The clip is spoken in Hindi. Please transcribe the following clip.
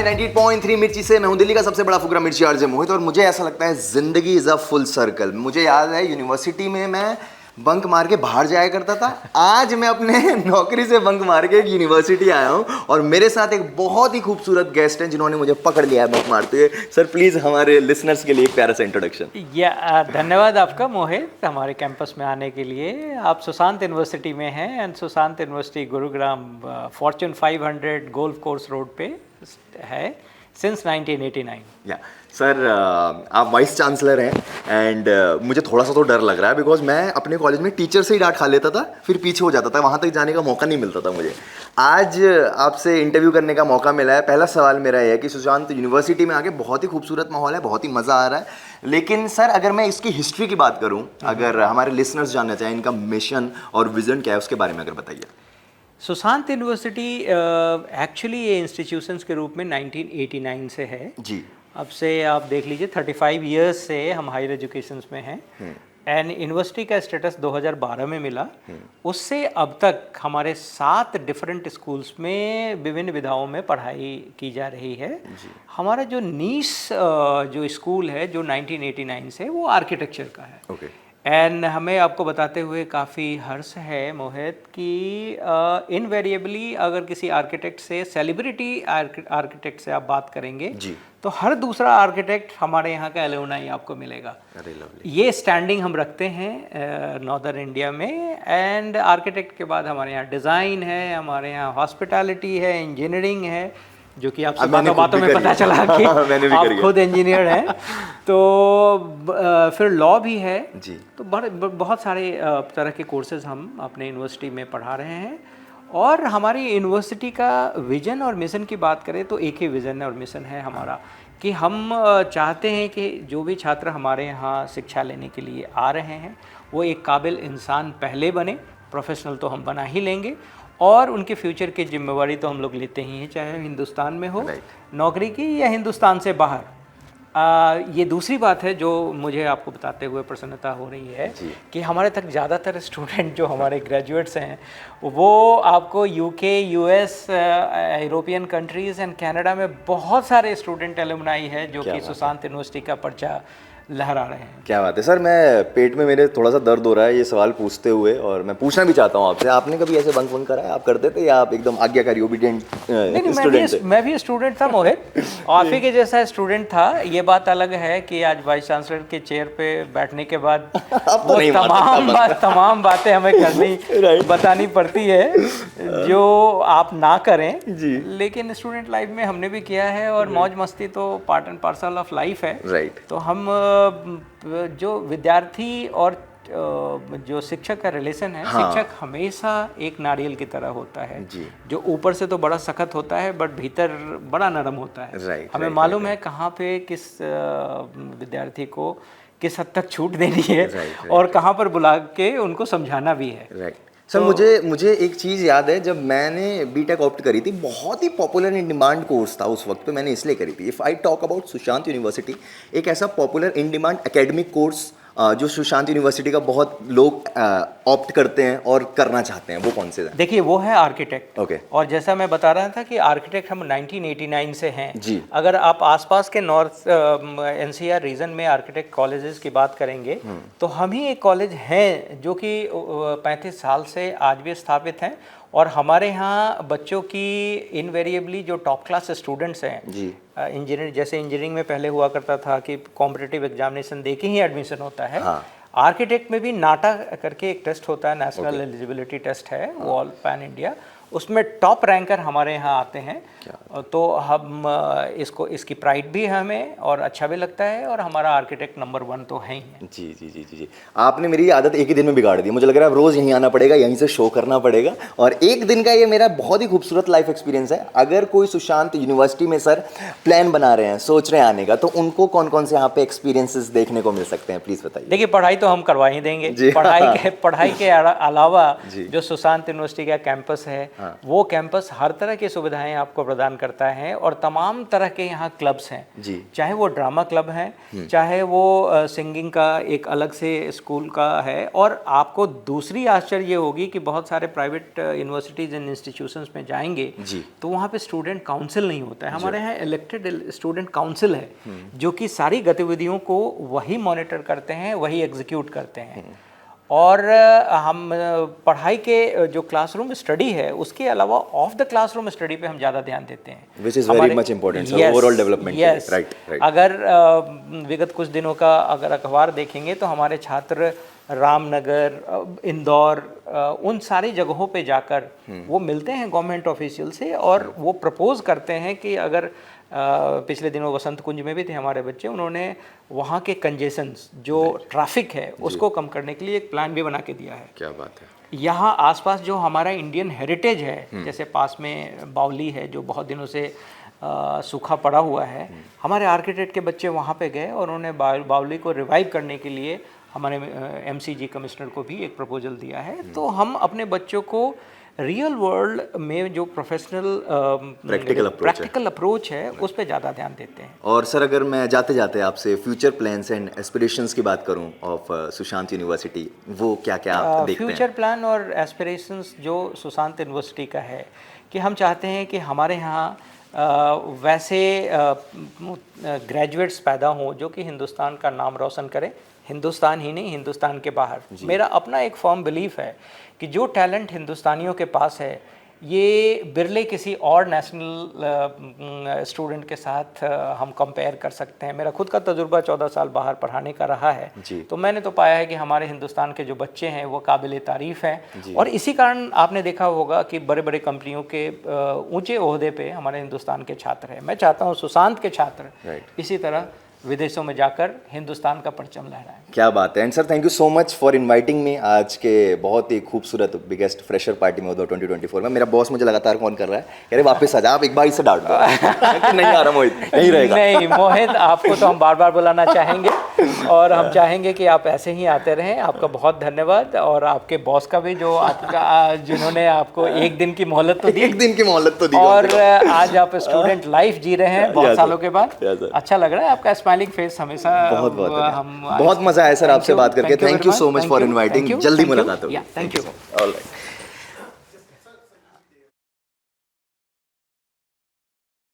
हाय 98.3 मिर्ची से मैं हूं दिल्ली का सबसे बड़ा फुकरा मिर्ची आरजे मोहित। और मुझे ऐसा लगता है जिंदगी इज अ फुल सर्कल। मुझे याद है यूनिवर्सिटी में मैं बंक मार के बाहर जाया करता था। आज मैं अपने नौकरी से बंक मार के एक यूनिवर्सिटी आया हूं और मेरे साथ एक बहुत ही खूबसूरत गेस्ट हैं जिन्होंने मुझे पकड़ लिया है बंक मारते हुए। सर प्लीज हमारे लिसनर्स के लिए एक प्यारा सा इंट्रोडक्शन। धन्यवाद आपका मोहित, हमारे कैंपस में आने के लिए। आप सुशांत यूनिवर्सिटी में हैं and Sushant university Gurugram Fortune 500 golf course road पे है सिंस 1989। या सर आप वाइस चांसलर हैं एंड मुझे थोड़ा सा तो डर लग रहा है बिकॉज मैं अपने कॉलेज में टीचर से ही डांट खा लेता था, फिर पीछे हो जाता था, वहाँ तक जाने का मौका नहीं मिलता था मुझे। आज आपसे इंटरव्यू करने का मौका मिला है। पहला सवाल मेरा यह है कि सुशांत यूनिवर्सिटी में आके बहुत ही खूबसूरत माहौल है, बहुत ही मज़ा आ रहा है, लेकिन सर अगर मैं इसकी हिस्ट्री की बात करूँ, अगर हमारे लिसनर्स जानना चाहें इनका मिशन और विजन क्या है उसके बारे में अगर बताइए। सुशांत यूनिवर्सिटी एक्चुअली ये इंस्टीट्यूशंस के रूप में 1989 से है जी। अब से आप देख लीजिए 35 इयर्स से हम हायर एजुकेशंस में हैं एंड यूनिवर्सिटी का स्टेटस 2012 में मिला। उससे अब तक हमारे 7 डिफरेंट स्कूल्स में विभिन्न विधाओं में पढ़ाई की जा रही है। हमारा जो नीश जो स्कूल है जो 1989 से वो आर्किटेक्चर का है। ओके। एंड हमें आपको बताते हुए काफ़ी हर्ष है मोहित कि इनवेरिएबली अगर किसी आर्किटेक्ट से सेलिब्रिटी आर्किटेक्ट से आप बात करेंगे जी। तो हर दूसरा आर्किटेक्ट हमारे यहाँ का एलुमनाई आपको मिलेगा। अरे लवली। ये स्टैंडिंग हम रखते हैं नॉर्दर्न इंडिया में। एंड आर्किटेक्ट के बाद हमारे यहाँ डिज़ाइन है, हमारे यहाँ हॉस्पिटैलिटी है, इंजीनियरिंग है, जो कि आपसे बातों में पता चला कि आप खुद इंजीनियर हैं। तो फिर लॉ भी है जी। तो बहुत सारे तरह के कोर्सेज हम अपने यूनिवर्सिटी में पढ़ा रहे हैं। और हमारी यूनिवर्सिटी का विज़न और मिशन की बात करें तो एक ही विज़न और मिशन है हमारा कि हम चाहते हैं कि जो भी छात्र हमारे यहाँ शिक्षा लेने के लिए आ रहे हैं वो एक काबिल इंसान पहले बने। प्रोफेशनल तो हम बना ही लेंगे और उनके फ्यूचर की जिम्मेवारी तो हम लोग लेते ही हैं, चाहे हिंदुस्तान में हो नौकरी की या हिंदुस्तान से बाहर। ये दूसरी बात है जो मुझे आपको बताते हुए प्रसन्नता हो रही है कि हमारे तक ज़्यादातर स्टूडेंट जो हमारे ग्रेजुएट्स हैं वो आपको UK, US, European countries and Canada में बहुत सारे स्टूडेंट एलुमनाई है जो कि सुशांत यूनिवर्सिटी का पर्चा लहरा रहे हैं। क्या बात है सर। मैं पेट में मेरे थोड़ा सा दर्द हो रहा है ये सवाल पूछते हुए और मैं पूछना भी चाहता हूँ आपसे, आपने कभी ऐसे बंक वंक करा है? आप करते थे या आप एकदम आज्ञाकारी ओबीडिएंट स्टूडेंट थे? मैं भी स्टूडेंट था मोहित, आप ही के जैसा स्टूडेंट था। ये बात अलग है कि आज वाइस चांसलर के चेयर पे बैठने के बाद वो तमाम बातें हमें करनी बतानी पड़ती है जो आप ना करें जी। लेकिन स्टूडेंट लाइफ में हमने भी किया है और मौज मस्ती तो part and parcel of life है। राइट। तो हम जो विद्यार्थी और जो शिक्षक का रिलेशन है, शिक्षक हमेशा एक नारियल की तरह होता है जी। जो ऊपर से तो बड़ा सख्त होता है बट भीतर बड़ा नरम होता है। हमें मालूम है कहाँ पे किस विद्यार्थी को किस हद तक छूट देनी है और कहाँ पर बुला के उनको समझाना भी है। सर मुझे एक चीज़ याद है, जब मैंने बीटेक ऑप्ट करी थी, बहुत ही पॉपुलर इन डिमांड कोर्स था उस वक्त पे, मैंने इसलिए करी थी। If I talk about Sushant university, एक ऐसा popular in demand academic course जो सुशांत यूनिवर्सिटी का बहुत लोग ऑप्ट करते हैं और करना चाहते हैं, वो कौन से हैं? देखिए वो है आर्किटेक्ट। ओके। और जैसा मैं बता रहा था कि आर्किटेक्ट हम 1989 से हैं जी। अगर आप आसपास के नॉर्थ एनसीआर रीजन में आर्किटेक्ट कॉलेजेस की बात करेंगे तो हम ही एक कॉलेज हैं जो कि 35 साल से आज भी स्थापित हैं। और हमारे यहाँ बच्चों की इनवेरिएबली जो टॉप क्लास स्टूडेंट्स हैं इंजीनियरिंग, जैसे इंजीनियरिंग में पहले हुआ करता था कि कॉम्पिटिटिव एग्जामिनेशन दे के ही एडमिशन होता है। आर्किटेक्ट में भी नाटा करके एक टेस्ट होता है, नेशनल एलिजिबिलिटी टेस्ट है, वो ऑल पैन इंडिया, उसमें टॉप रैंकर हमारे यहाँ आते हैं। तो हम इसकी प्राइड भी है हमें और अच्छा भी लगता है और हमारा आर्किटेक्ट नंबर 1 तो है ही है। जी जी जी जी जी। आपने मेरी आदत एक ही दिन में बिगाड़ दी। मुझे लग रहा है अब रोज़ यहीं आना पड़ेगा, यहीं से शो करना पड़ेगा। और एक दिन का ये मेरा बहुत ही खूबसूरत लाइफ एक्सपीरियंस है। अगर कोई सुशांत यूनिवर्सिटी में सर प्लान बना रहे हैं, सोच रहे हैं आने का, तो उनको कौन कौन से यहाँ पे एक्सपीरियंसेस देखने को मिल सकते हैं, प्लीज़ बताइए। देखिए पढ़ाई तो हम करवा ही देंगे। पढ़ाई के अलावा जो सुशांत यूनिवर्सिटी का कैंपस है वो कैंपस हर तरह की सुविधाएं आपको प्रदान करता है और तमाम तरह के यहाँ क्लब्स हैं जी। चाहे वो ड्रामा क्लब है, चाहे वो सिंगिंग का एक अलग से स्कूल का है। और आपको दूसरी आश्चर्य ये होगी कि बहुत सारे प्राइवेट यूनिवर्सिटीज़ एंड इंस्टीट्यूशंस में जाएंगे जी। तो वहाँ पे स्टूडेंट काउंसिल नहीं होता है। हमारे यहाँ इलेक्टेड स्टूडेंट काउंसिल है जो कि सारी गतिविधियों को वही मॉनिटर करते हैं, वही एग्जीक्यूट करते हैं। और हम पढ़ाई के जो क्लासरूम स्टडी है उसके अलावा ऑफ द क्लासरूम स्टडी पे हम ज़्यादा ध्यान देते हैं, which is very much important overall development. Right. अगर विगत कुछ दिनों का अगर अखबार देखेंगे तो हमारे छात्र रामनगर, इंदौर, उन सारी जगहों पे जाकर वो मिलते हैं गवर्नमेंट ऑफिशियल से और वो प्रपोज करते हैं कि अगर पिछले दिनों वसंत कुंज में भी थे हमारे बच्चे, उन्होंने वहाँ के कंजेशंस जो ट्रैफिक है उसको कम करने के लिए एक प्लान भी बना के दिया है। क्या बात है। यहाँ आसपास जो हमारा इंडियन हेरिटेज है, जैसे पास में बावली है जो बहुत दिनों से सूखा पड़ा हुआ है, हमारे आर्किटेक्ट के बच्चे वहाँ पे गए और उन्होंने बावली को रिवाइव करने के लिए हमारे एमसीजी कमिश्नर को भी एक प्रपोजल दिया है। तो हम अपने बच्चों को रियल वर्ल्ड में जो प्रोफेशनल प्रैक्टिकल अप्रोच है उस पर ज़्यादा ध्यान देते हैं। और सर अगर मैं जाते जाते आपसे फ्यूचर प्लान्स एंड एस्पिरेशंस की बात करूं ऑफ सुशांत यूनिवर्सिटी, वो क्या क्या आप देखते हैं? फ्यूचर प्लान और एस्पिरेशंस जो सुशांत यूनिवर्सिटी का है कि हम चाहते हैं कि हमारे यहाँ वैसे ग्रेजुएट्स पैदा हों जो कि हिंदुस्तान का नाम रोशन करें, हिंदुस्तान ही नहीं हिंदुस्तान के बाहर। मेरा अपना एक फर्म बिलीफ है कि जो टैलेंट हिंदुस्तानियों के पास है ये बिरले किसी और नेशनल स्टूडेंट के साथ हम कंपेयर कर सकते हैं। मेरा खुद का तजुर्बा 14 साल बाहर पढ़ाने का रहा है, तो मैंने तो पाया है कि हमारे हिंदुस्तान के जो बच्चे हैं वो काबिल तारीफ़ हैं। और इसी कारण आपने देखा होगा कि बड़े बड़े कंपनियों के ऊंचे ओहदे पे हमारे हिंदुस्तान के छात्र हैं। मैं चाहता हूँ सुशांत के छात्र इसी तरह विदेशों में जाकर हिंदुस्तान का परचम लहराएं। क्या बात है। And sir thank you so much for inviting me आज के बहुत ही खूबसूरत बिगेस्ट फ्रेशर पार्टी में 2024 में। मेरा बॉस मुझे लगातार फोन कर रहा है, कह रहे वापस आ जा, आप एक बार इसे डांट दो कि नहीं आ रहा मोहित, नहीं रहेगा। नहीं मोहित, आपको तो हम बार बार बुलाना चाहेंगे और हम चाहेंगे कि आप ऐसे ही आते रहें। आपका बहुत धन्यवाद और आपके बॉस का भी जो आपका जिन्होंने आपको एक दिन की मोहलत तो दी, एक दिन की मोहलत तो दी, और आज आप स्टूडेंट लाइफ जी रहे हैं बहुत सालों के बाद। अच्छा लग रहा है आपका स्माइलिंग फेस हमेशा। बहुत मजा आया सर आपसे बात करके। Thank you so much for inviting. जल्दी मुलाकात होगी। Thank you. ऑलराइट।